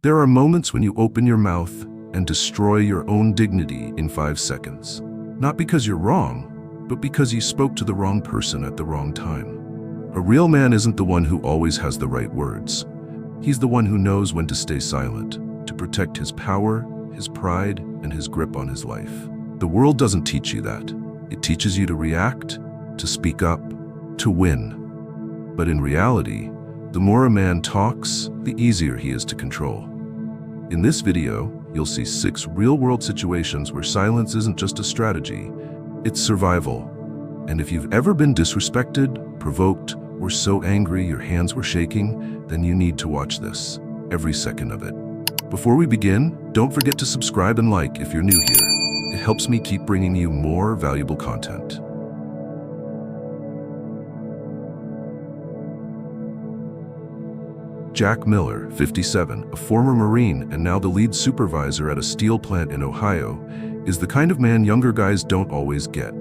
There are moments when you open your mouth and destroy your own dignity in 5 seconds. Not because you're wrong, but because you spoke to the wrong person at the wrong time. A real man isn't the one who always has the right words. He's the one who knows when to stay silent, to protect his power, his pride, and his grip on his life. The world doesn't teach you that. It teaches you to react, to speak up, to win. But in reality, the more a man talks, the easier he is to control. In this video, you'll see 6 real-world situations where silence isn't just a strategy, it's survival. And if you've ever been disrespected, provoked, or so angry your hands were shaking, then you need to watch this, every second of it. Before we begin, don't forget to subscribe and like if you're new here. It helps me keep bringing you more valuable content. Jack Miller, 57, a former Marine and now the lead supervisor at a steel plant in Ohio, is the kind of man younger guys don't always get.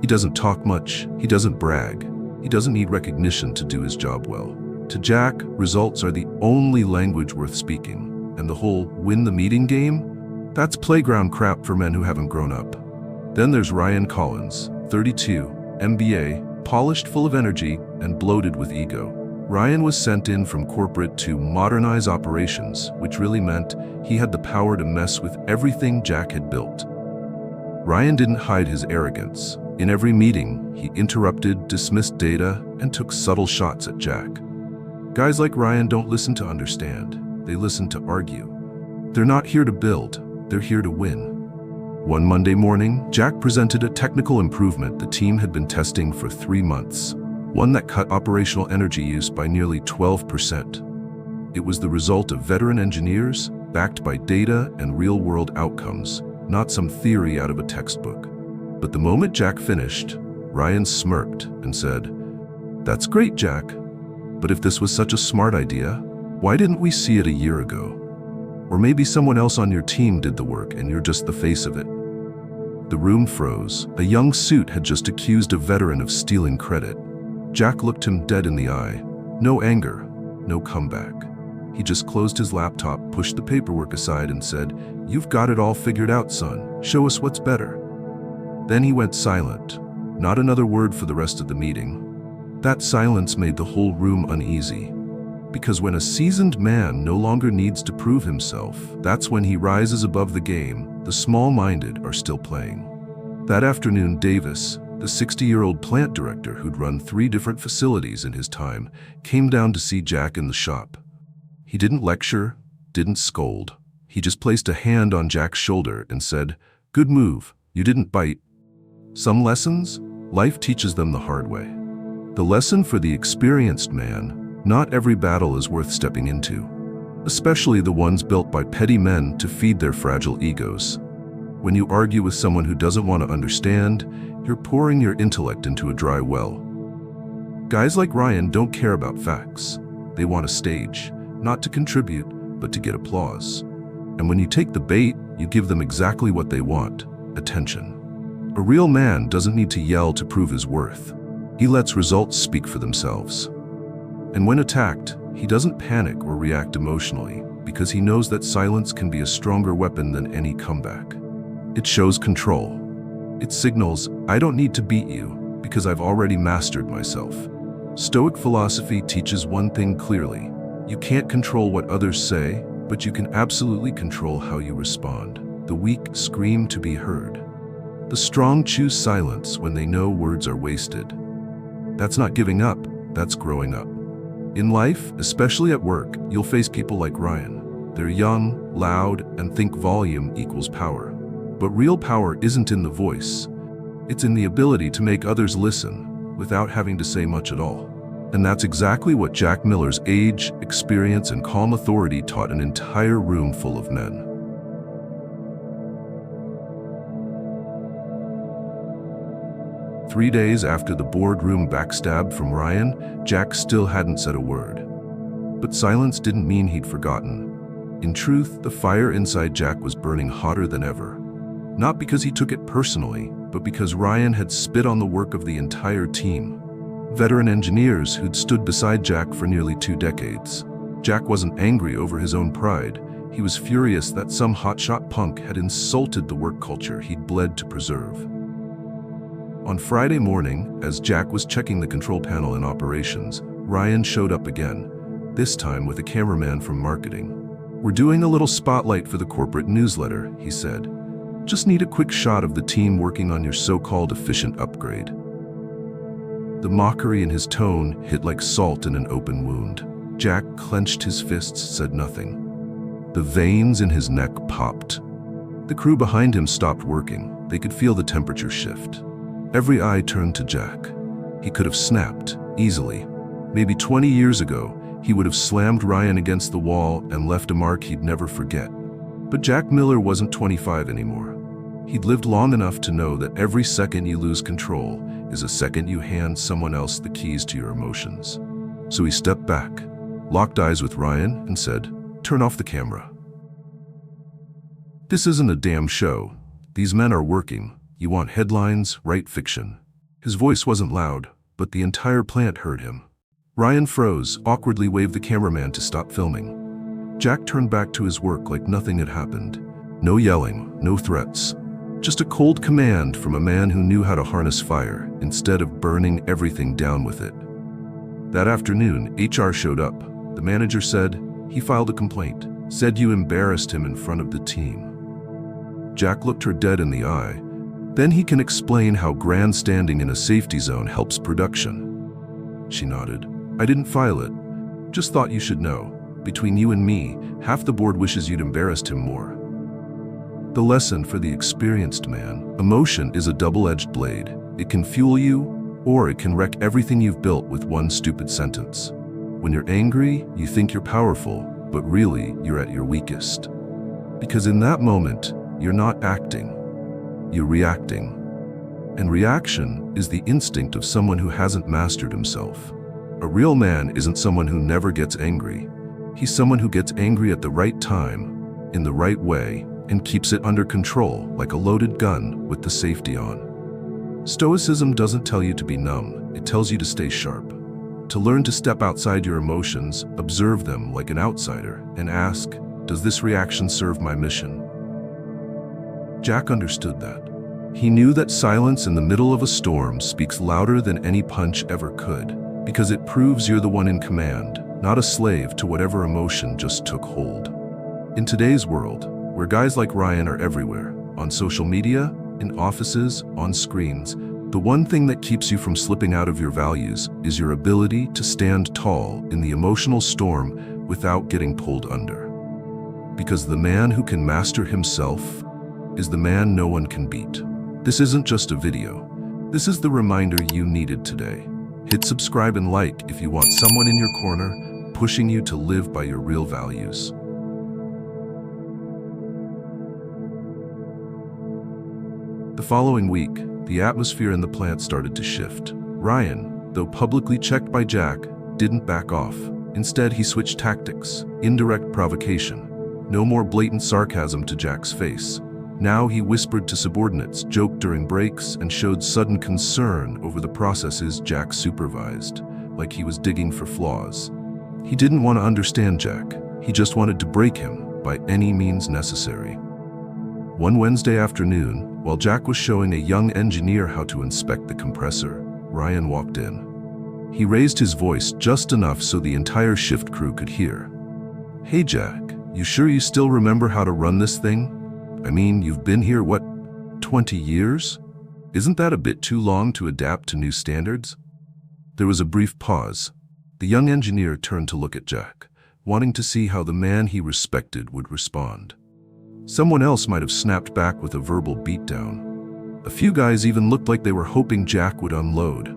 He doesn't talk much, he doesn't brag, he doesn't need recognition to do his job well. To Jack, results are the only language worth speaking, and the whole win the meeting game? That's playground crap for men who haven't grown up. Then there's Ryan Collins, 32, MBA, polished, full of energy, and bloated with ego. Ryan was sent in from corporate to modernize operations, which really meant he had the power to mess with everything Jack had built. Ryan didn't hide his arrogance. In every meeting, he interrupted, dismissed data, and took subtle shots at Jack. Guys like Ryan don't listen to understand, they listen to argue. They're not here to build, they're here to win. One Monday morning, Jack presented a technical improvement the team had been testing for 3 months. One that cut operational energy use by nearly 12%. It was the result of veteran engineers, backed by data and real-world outcomes, not some theory out of a textbook. But the moment Jack finished, Ryan smirked and said, "That's great, Jack. But if this was such a smart idea, why didn't we see it a year ago? Or maybe someone else on your team did the work and you're just the face of it." The room froze. A young suit had just accused a veteran of stealing credit. Jack looked him dead in the eye. No anger, no comeback. He just closed his laptop, pushed the paperwork aside, and said, "You've got it all figured out, son. Show us what's better." Then he went silent. Not another word for the rest of the meeting. That silence made the whole room uneasy. Because when a seasoned man no longer needs to prove himself, that's when he rises above the game. The small-minded are still playing. That afternoon, Davis, the 60-year-old plant director who'd run 3 different facilities in his time, came down to see Jack in the shop. He didn't lecture, didn't scold. He just placed a hand on Jack's shoulder and said, "Good move, you didn't bite." Some lessons, life teaches them the hard way. The lesson for the experienced man: not every battle is worth stepping into, especially the ones built by petty men to feed their fragile egos. When you argue with someone who doesn't want to understand, you're pouring your intellect into a dry well. Guys like Ryan don't care about facts. They want a stage, not to contribute, but to get applause. And when you take the bait, you give them exactly what they want: attention. A real man doesn't need to yell to prove his worth. He lets results speak for themselves. And when attacked, he doesn't panic or react emotionally, because he knows that silence can be a stronger weapon than any comeback. It shows control. It signals, "I don't need to beat you, because I've already mastered myself." Stoic philosophy teaches one thing clearly: you can't control what others say, but you can absolutely control how you respond. The weak scream to be heard. The strong choose silence when they know words are wasted. That's not giving up, that's growing up. In life, especially at work, you'll face people like Ryan. They're young, loud, and think volume equals power. But real power isn't in the voice. It's in the ability to make others listen without having to say much at all. And that's exactly what Jack Miller's age, experience, and calm authority taught an entire room full of men. 3 days after the boardroom backstabbed from Ryan, Jack still hadn't said a word. But silence didn't mean he'd forgotten. In truth, the fire inside Jack was burning hotter than ever. Not because he took it personally, but because Ryan had spit on the work of the entire team. Veteran engineers who'd stood beside Jack for nearly 2 decades. Jack wasn't angry over his own pride. He was furious that some hotshot punk had insulted the work culture he'd bled to preserve. On Friday morning, as Jack was checking the control panel in operations, Ryan showed up again, this time with a cameraman from marketing. "We're doing a little spotlight for the corporate newsletter," he said. "Just need a quick shot of the team working on your so-called efficient upgrade." The mockery in his tone hit like salt in an open wound. Jack clenched his fists, said nothing. The veins in his neck popped. The crew behind him stopped working. They could feel the temperature shift. Every eye turned to Jack. He could have snapped, easily. Maybe 20 years ago, he would have slammed Ryan against the wall and left a mark he'd never forget. But Jack Miller wasn't 25 anymore. He'd lived long enough to know that every second you lose control is a second you hand someone else the keys to your emotions. So he stepped back, locked eyes with Ryan, and said, "Turn off the camera. This isn't a damn show. These men are working. You want headlines, write fiction." His voice wasn't loud, but the entire plant heard him. Ryan froze, awkwardly waved the cameraman to stop filming. Jack turned back to his work like nothing had happened. No yelling, no threats. Just a cold command from a man who knew how to harness fire, instead of burning everything down with it. That afternoon, HR showed up. The manager said, "He filed a complaint. Said you embarrassed him in front of the team." Jack looked her dead in the eye. "Then he can explain how grandstanding in a safety zone helps production." She nodded. "I didn't file it. Just thought you should know. Between you and me, half the board wishes you'd embarrassed him more." The lesson for the experienced man: emotion is a double-edged blade. It can fuel you, or it can wreck everything you've built with one stupid sentence. When you're angry, you think you're powerful, but really, you're at your weakest. Because in that moment, you're not acting, you're reacting. And reaction is the instinct of someone who hasn't mastered himself. A real man isn't someone who never gets angry. He's someone who gets angry at the right time, in the right way, and keeps it under control like a loaded gun with the safety on. Stoicism doesn't tell you to be numb, it tells you to stay sharp. To learn to step outside your emotions, observe them like an outsider, and ask, does this reaction serve my mission? Jack understood that. He knew that silence in the middle of a storm speaks louder than any punch ever could, because it proves you're the one in command, not a slave to whatever emotion just took hold. In today's world, where guys like Ryan are everywhere, on social media, in offices, on screens, the one thing that keeps you from slipping out of your values is your ability to stand tall in the emotional storm without getting pulled under. Because the man who can master himself is the man no one can beat. This isn't just a video. This is the reminder you needed today. Hit subscribe and like if you want someone in your corner pushing you to live by your real values. The following week, the atmosphere in the plant started to shift. Ryan, though publicly checked by Jack, didn't back off. Instead, he switched tactics, indirect provocation. No more blatant sarcasm to Jack's face. Now he whispered to subordinates, joked during breaks, and showed sudden concern over the processes Jack supervised, like he was digging for flaws. He didn't want to understand Jack. He just wanted to break him by any means necessary. One Wednesday afternoon, while Jack was showing a young engineer how to inspect the compressor, Ryan walked in. He raised his voice just enough so the entire shift crew could hear. "Hey Jack, you sure you still remember how to run this thing? I mean, you've been here, what, 20 years? Isn't that a bit too long to adapt to new standards?" There was a brief pause. The young engineer turned to look at Jack, wanting to see how the man he respected would respond. Someone else might have snapped back with a verbal beatdown. A few guys even looked like they were hoping Jack would unload.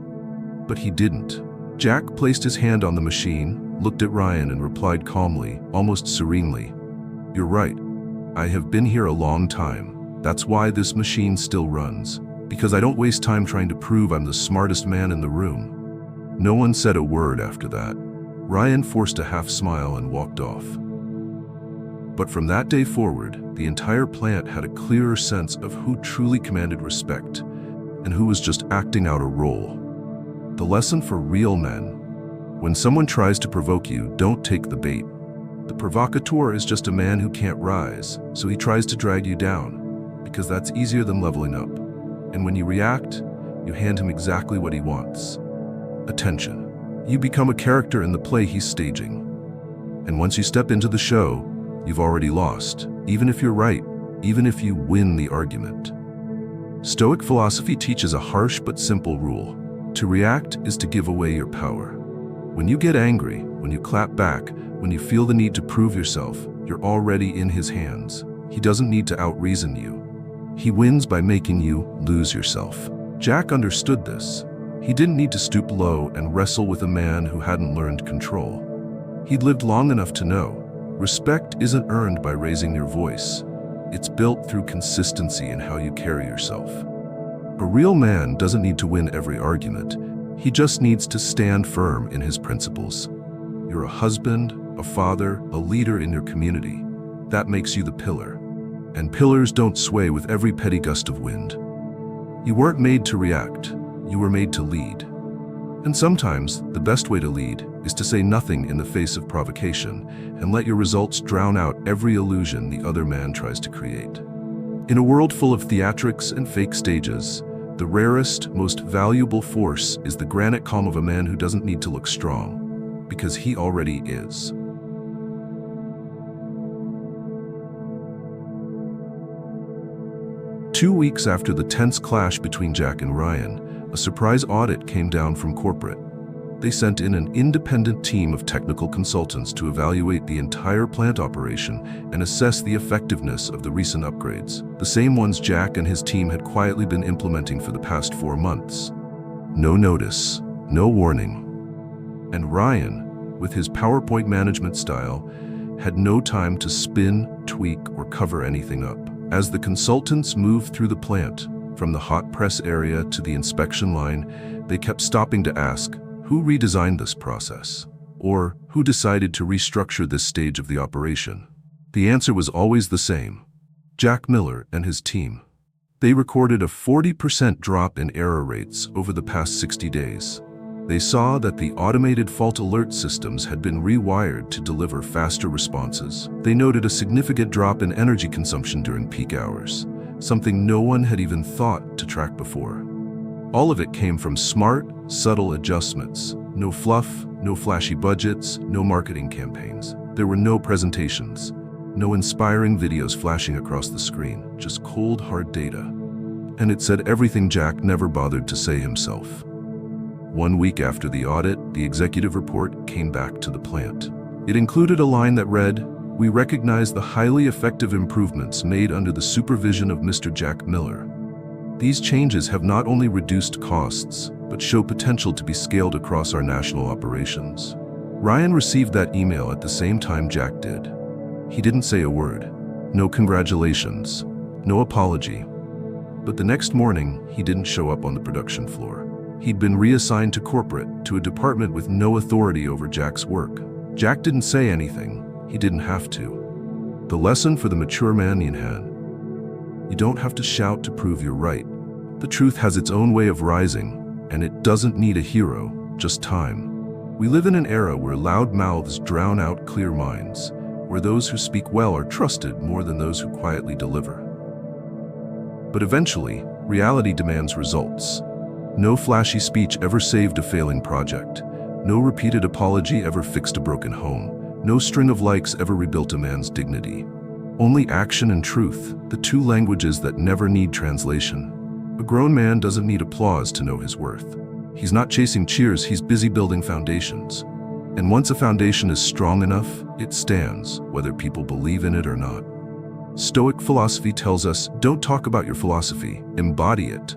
But he didn't. Jack placed his hand on the machine, looked at Ryan, and replied calmly, almost serenely, "You're right. I have been here a long time. That's why this machine still runs. Because I don't waste time trying to prove I'm the smartest man in the room." No one said a word after that. Ryan forced a half smile and walked off. But from that day forward, the entire plant had a clearer sense of who truly commanded respect and who was just acting out a role. The lesson for real men: when someone tries to provoke you, don't take the bait. The provocateur is just a man who can't rise, so he tries to drag you down, because that's easier than leveling up. And when you react, you hand him exactly what he wants. Attention. You become a character in the play he's staging. And once you step into the show, you've already lost, even if you're right, even if you win the argument. Stoic philosophy teaches a harsh but simple rule. To react is to give away your power. When you get angry, when you clap back, when you feel the need to prove yourself, you're already in his hands. He doesn't need to out-reason you. He wins by making you lose yourself. Jack understood this. He didn't need to stoop low and wrestle with a man who hadn't learned control. He'd lived long enough to know, respect isn't earned by raising your voice. It's built through consistency in how you carry yourself. A real man doesn't need to win every argument. He just needs to stand firm in his principles. You're a husband, a father, a leader in your community. That makes you the pillar. And pillars don't sway with every petty gust of wind. You weren't made to react. You were made to lead. And sometimes, the best way to lead is to say nothing in the face of provocation and let your results drown out every illusion the other man tries to create. In a world full of theatrics and fake stages, the rarest, most valuable force is the granite calm of a man who doesn't need to look strong, because he already is. Two weeks after the tense clash between Jack and Ryan, a surprise audit came down from corporate. They sent in an independent team of technical consultants to evaluate the entire plant operation and assess the effectiveness of the recent upgrades, the same ones Jack and his team had quietly been implementing for the past 4 months. No notice, no warning. And Ryan, with his PowerPoint management style, had no time to spin, tweak, or cover anything up. As the consultants moved through the plant, from the hot press area to the inspection line, they kept stopping to ask, who redesigned this process? Or who decided to restructure this stage of the operation? The answer was always the same: Jack Miller and his team. They recorded a 40% drop in error rates over the past 60 days. They saw that the automated fault alert systems had been rewired to deliver faster responses. They noted a significant drop in energy consumption during peak hours, something no one had even thought to track before. All of it came from smart, subtle adjustments. No fluff, no flashy budgets, no marketing campaigns. There were no presentations, no inspiring videos flashing across the screen, just cold, hard data. And it said everything Jack never bothered to say himself. 1 week after the audit, the executive report came back to the plant. It included a line that read, "We recognize the highly effective improvements made under the supervision of Mr. Jack Miller. These changes have not only reduced costs, but show potential to be scaled across our national operations." Ryan received that email at the same time Jack did. He didn't say a word. No congratulations. No apology. But the next morning, he didn't show up on the production floor. He'd been reassigned to corporate, to a department with no authority over Jack's work. Jack didn't say anything. He didn't have to. The lesson for the mature man in hand: you don't have to shout to prove you're right. The truth has its own way of rising, and it doesn't need a hero, just time. We live in an era where loud mouths drown out clear minds, where those who speak well are trusted more than those who quietly deliver. But eventually, reality demands results. No flashy speech ever saved a failing project. No repeated apology ever fixed a broken home. No string of likes ever rebuilt a man's dignity. Only action and truth, the two languages that never need translation. A grown man doesn't need applause to know his worth. He's not chasing cheers, he's busy building foundations. And once a foundation is strong enough, it stands, whether people believe in it or not. Stoic philosophy tells us, don't talk about your philosophy, embody it.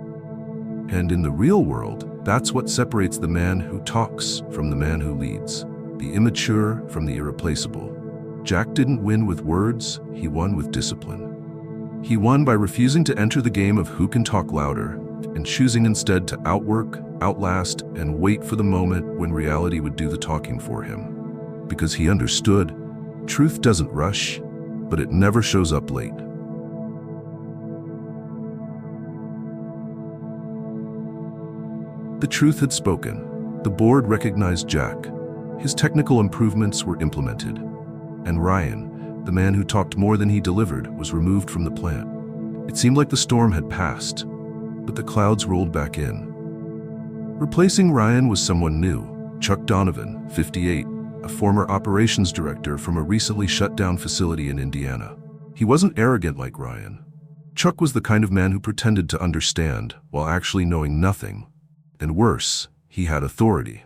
And in the real world, that's what separates the man who talks from the man who leads, the immature from the irreplaceable. Jack didn't win with words, he won with discipline. He won by refusing to enter the game of who can talk louder, and choosing instead to outwork, outlast, and wait for the moment when reality would do the talking for him. Because he understood, truth doesn't rush, but it never shows up late. The truth had spoken. The board recognized Jack. His technical improvements were implemented. and Ryan, the man who talked more than he delivered, was removed from the plant. It seemed like the storm had passed, but the clouds rolled back in. Replacing Ryan was someone new, Chuck Donovan, 58, a former operations director from a recently shut-down facility in Indiana. He wasn't arrogant like Ryan. Chuck was the kind of man who pretended to understand while actually knowing nothing. And worse, he had authority.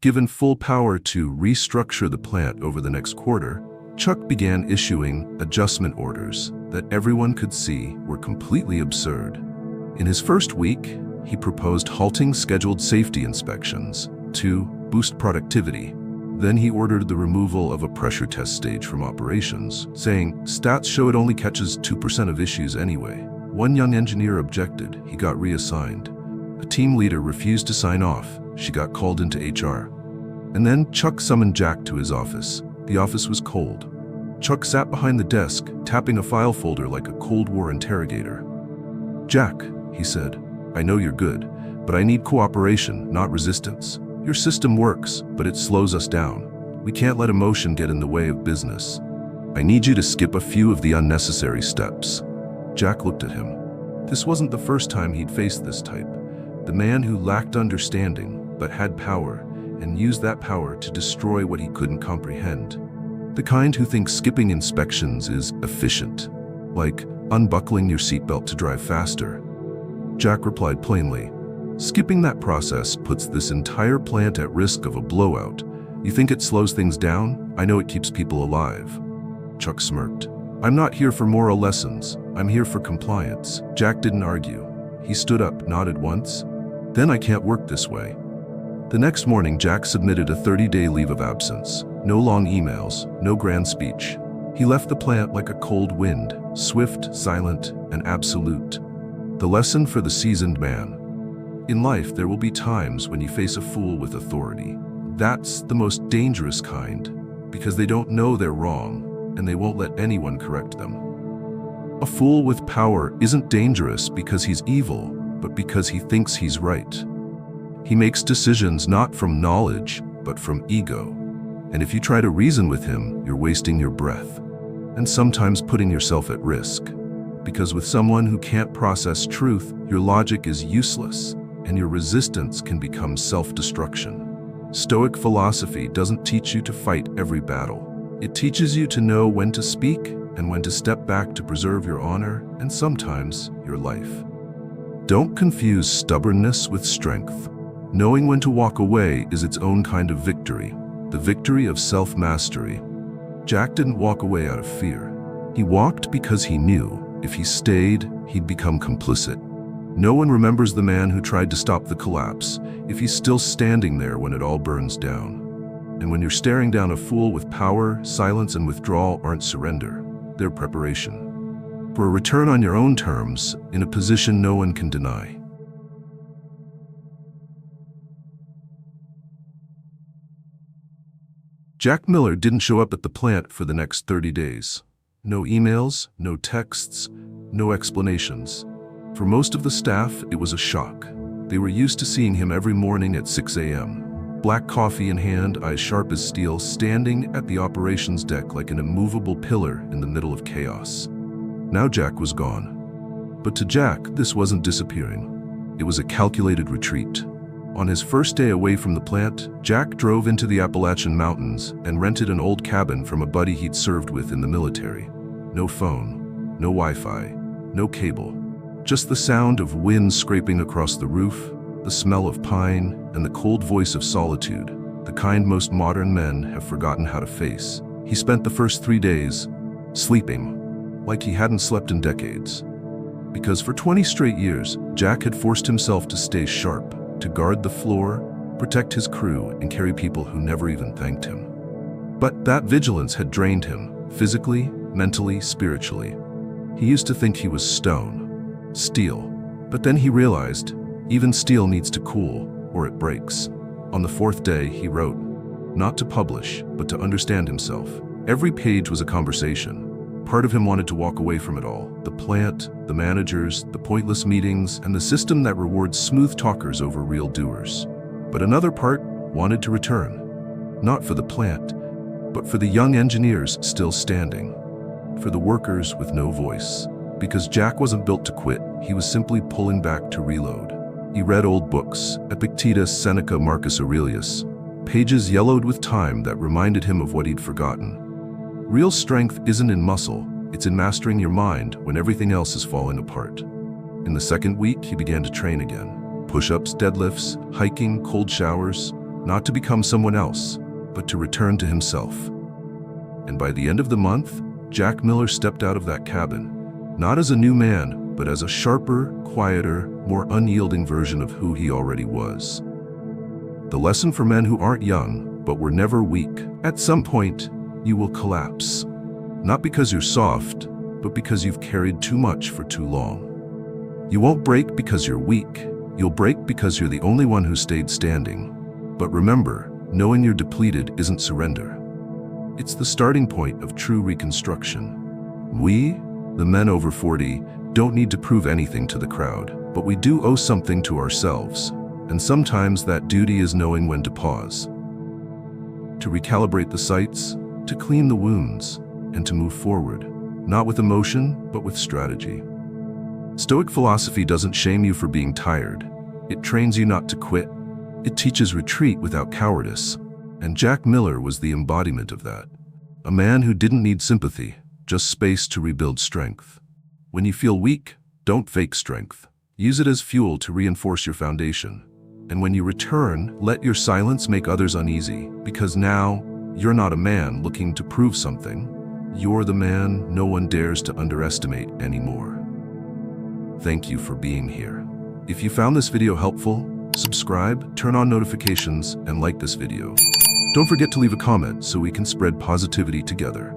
Given full power to restructure the plant over the next quarter, Chuck began issuing adjustment orders that everyone could see were completely absurd. In his first week, he proposed halting scheduled safety inspections to boost productivity. Then he ordered the removal of a pressure test stage from operations, saying, "Stats show it only catches 2% of issues anyway." One young engineer objected. He got reassigned. A team leader refused to sign off. She got called into HR. And then Chuck summoned Jack to his office. The office was cold. Chuck sat behind the desk, tapping a file folder like a Cold War interrogator. "Jack," he said, "I know you're good, but I need cooperation, not resistance. Your system works, but it slows us down. We can't let emotion get in the way of business. I need you to skip a few of the unnecessary steps." Jack looked at him. This wasn't the first time he'd faced this type. The man who lacked understanding, but had power, and used that power to destroy what he couldn't comprehend. The kind who thinks skipping inspections is efficient, like unbuckling your seatbelt to drive faster. Jack replied plainly, "Skipping that process puts this entire plant at risk of a blowout. You think it slows things down? I know it keeps people alive." Chuck smirked. "I'm not here for moral lessons. I'm here for compliance." Jack didn't argue. He stood up, nodded once. "Then I can't work this way." The next morning, Jack submitted a 30-day leave of absence. No long emails, no grand speech. He left the plant like a cold wind, swift, silent, and absolute. The lesson for the seasoned man. In life, there will be times when you face a fool with authority. That's the most dangerous kind, because they don't know they're wrong, and they won't let anyone correct them. A fool with power isn't dangerous because he's evil, but because he thinks he's right. He makes decisions not from knowledge, but from ego. And if you try to reason with him, you're wasting your breath, and sometimes putting yourself at risk. Because with someone who can't process truth, your logic is useless, and your resistance can become self-destruction. Stoic philosophy doesn't teach you to fight every battle. It teaches you to know when to speak and when to step back to preserve your honor and sometimes your life. Don't confuse stubbornness with strength. Knowing when to walk away is its own kind of victory, the victory of self-mastery. Jack didn't walk away out of fear. He walked because he knew if he stayed, he'd become complicit. No one remembers the man who tried to stop the collapse if he's still standing there when it all burns down. And when you're staring down a fool with power, silence and withdrawal aren't surrender, they're preparation for a return on your own terms in a position no one can deny. Jack Miller didn't show up at the plant for the next 30 days. No emails, no texts, no explanations. For most of the staff, it was a shock. They were used to seeing him every morning at 6 a.m. Black coffee in hand, eyes sharp as steel, standing at the operations deck like an immovable pillar in the middle of chaos. Now Jack was gone. But to Jack, this wasn't disappearing. It was a calculated retreat. On his first day away from the plant, Jack drove into the Appalachian Mountains and rented an old cabin from a buddy he'd served with in the military. No phone, no Wi-Fi, no cable. Just the sound of wind scraping across the roof, the smell of pine, and the cold voice of solitude, the kind most modern men have forgotten how to face. He spent the first 3 days sleeping, like he hadn't slept in decades. Because for 20 straight years, Jack had forced himself to stay sharp, to guard the floor, protect his crew, and carry people who never even thanked him. But that vigilance had drained him, physically, mentally, spiritually. He used to think he was stone, steel. But then he realized, even steel needs to cool, or it breaks. On the 4th day, he wrote, not to publish, but to understand himself. Every page was a conversation. Part of him wanted to walk away from it all. The plant, the managers, the pointless meetings, and the system that rewards smooth talkers over real doers. But another part wanted to return. Not for the plant, but for the young engineers still standing, for the workers with no voice. Because Jack wasn't built to quit, he was simply pulling back to reload. He read old books, Epictetus, Seneca, Marcus Aurelius, pages yellowed with time that reminded him of what he'd forgotten. Real strength isn't in muscle, it's in mastering your mind when everything else is falling apart. In the second week, he began to train again. Push-ups, deadlifts, hiking, cold showers, not to become someone else, but to return to himself. And by the end of the month, Jack Miller stepped out of that cabin, not as a new man, but as a sharper, quieter, more unyielding version of who he already was. The lesson for men who aren't young, but were never weak: at some point, you will collapse. Not because you're soft, but because you've carried too much for too long. You won't break because you're weak. You'll break because you're the only one who stayed standing. But remember, knowing you're depleted isn't surrender. It's the starting point of true reconstruction. We, the men over 40, don't need to prove anything to the crowd, but we do owe something to ourselves, and sometimes that duty is knowing when to pause, to recalibrate the sights, to clean the wounds, and to move forward, not with emotion, but with strategy. Stoic philosophy doesn't shame you for being tired. It trains you not to quit. It teaches retreat without cowardice. And Jack Miller was the embodiment of that. A man who didn't need sympathy, just space to rebuild strength. When you feel weak, don't fake strength. Use it as fuel to reinforce your foundation. And when you return, let your silence make others uneasy, because now you're not a man looking to prove something. You're the man no one dares to underestimate anymore. Thank you for being here. If you found this video helpful, subscribe, turn on notifications, and like this video. Don't forget to leave a comment so we can spread positivity together.